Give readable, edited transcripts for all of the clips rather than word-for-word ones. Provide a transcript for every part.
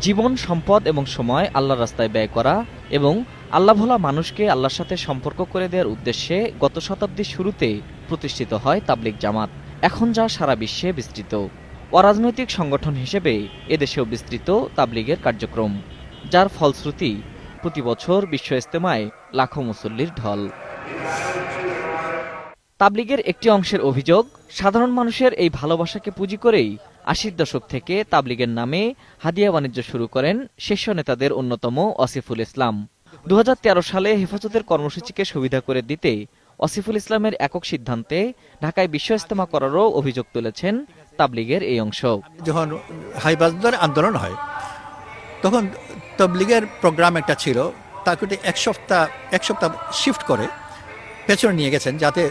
জীবন, সম্পদ এবং সময় আল্লাহর রাস্তায় ব্যয় করা এবং আল্লাহভোলা মানুষকে আল্লাহর সাথে সম্পর্ক করে দেওয়ার উদ্দেশ্যে গত শতাব্দীর শুরুতে প্রতিষ্ঠিত হয় তাবলিগ জামাত। এখন যা সারা বিশ্বে বিস্তৃত। অরাজনৈতিক সংগঠন হিসেবে এদেশেও বিস্তৃত তাবলিগের কার্যক্রম, যার ফলশ্রুতি প্রতি বছর বিশ্ব ইজতেমায় লাখো মুসল্লির ঢল। তাবলিগের একটি অংশের অভিযোগ, সাধারণ মানুষের এই ভালোবাসাকে পুঁজি করেই ৮০ দশক থেকে তাবলিগের নামে হাদিয়া বাণিজ্য শুরু করেন শীর্ষ নেতাদের অন্যতম আসিফুল ইসলাম। ২০১৩ সালে হেফাজতের কর্মসূচিকে সুবিধা করে দিতে আসিফুল ইসলামের একক সিদ্ধান্তে ঢাকায় বিশ্ব ইজতেমা করারও অভিযোগ তুলেছেন তাবলিগের এই অংশ। যখন হাইবাজদার আন্দোলন হয় তখন তাবলিগের প্রোগ্রাম একটা ছিল, তাকে এক সপ্তাহ শিফট করে পেছনে নিয়ে গেছেন, যাতে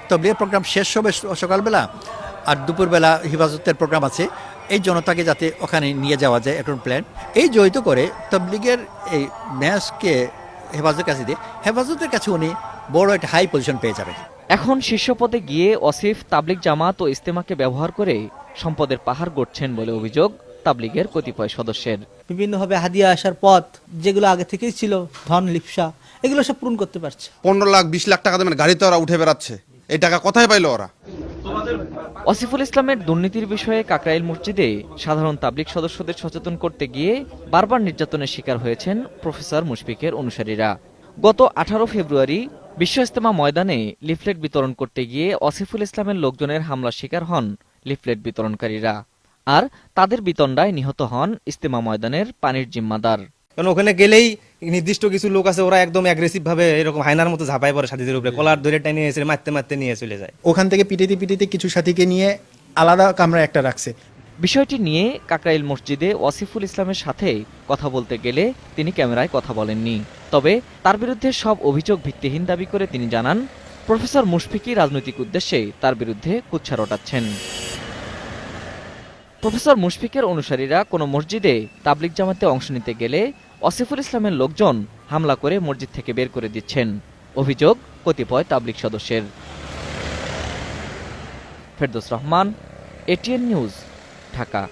তাবলিগের প্রোগ্রাম শেষ হবে সকালবেলা আর দুপুরবেলা হেফাজতের প্রোগ্রাম আছে, এই জনতাকে যাতে ওখানে নিয়ে যাওয়া যায় এখন প্ল্যান। এই জড়িত করে তাবলিগের এই ম্যাচকে হেফাজতের কাছে দিয়ে হেফাজতের কাছে উনি বড় একটা হাই পজিশন পেয়ে যাবেন। এখন শীর্ষ পদে গিয়ে আসিফ তাবলিগ জামাত ও ইজতেমাকে ব্যবহার করে সম্পদের পাহাড় গড়ছেন বলে অভিযোগ তাবলিগের কতিপয় সদস্যের। বিভিন্নভাবে হাদিয়া আসার পথ যেগুলো আগে থেকেই ছিল, ধন লিপসা, এগুলো সব পূরণ করতে পারছে। 15 লাখ 20 লাখ টাকা দামের গাড়িতে ওরা উঠে বেড়াচ্ছে, এই টাকা কোথায় পাইলো ওরা? আসিফুল ইসলামের দুর্নীতির বিষয়ে কাকরাইল মসজিদে সাধারণ তাবলিগ সদস্যদের সচেতন করতে গিয়ে বারবার নির্যাতনের শিকার হয়েছেন প্রফেসর মুশফিকের অনুসারীরা। গত 18 ফেব্রুয়ারি বিশ্ব ইজতেমা ময়দানে লিফলেট বিতরণ করতে গিয়ে আসিফুল ইসলামের লোকজনের হামলার শিকার হন লিফলেট বিতরণকারীরা, আর তাদের বিতণ্ডায় নিহত হন ইজতেমা ময়দানের পানির জিম্মাদার। কারণ ওখানে গেলেই নির্দিষ্ট কিছু লোক আছে, ওরা একদম অ্যাগ্রেসিভ ভাবে এরকম হায়নার মতো ঝাঁপায় পড়ে সাথীদের উপরে, কলার ধরে টেনে এসে মারতে নিয়ে চলে যায়। ওখান থেকে পিটিতে কিছু সাথীকে নিয়ে আলাদা কামরা একটা রাখছে। বিষয়টি নিয়ে কাকরাইল মসজিদে আসিফুল ইসলামের সাথে কথা বলতে গেলে তিনি ক্যামেরায় কথা বলেননি। তবে তার বিরুদ্ধে সব অভিযোগ ভিত্তিহীন দাবি করে তিনি জানান, প্রফেসর মুশফিকই রাজনৈতিক উদ্দেশ্যে তার বিরুদ্ধে কুৎসা রটাচ্ছেন। প্রফেসর মুশফিকের অনুসারীরা কোনো মসজিদে তাবলিগ জামাতে অংশ নিতে গেলে আসিফুল ইসলামের লোকজন হামলা করে মসজিদ থেকে বের করে দিচ্ছেন, অভিযোগ কতিপয় তাবলিগ সদস্যের। Ferdous Rahman, ATN news, Dhaka.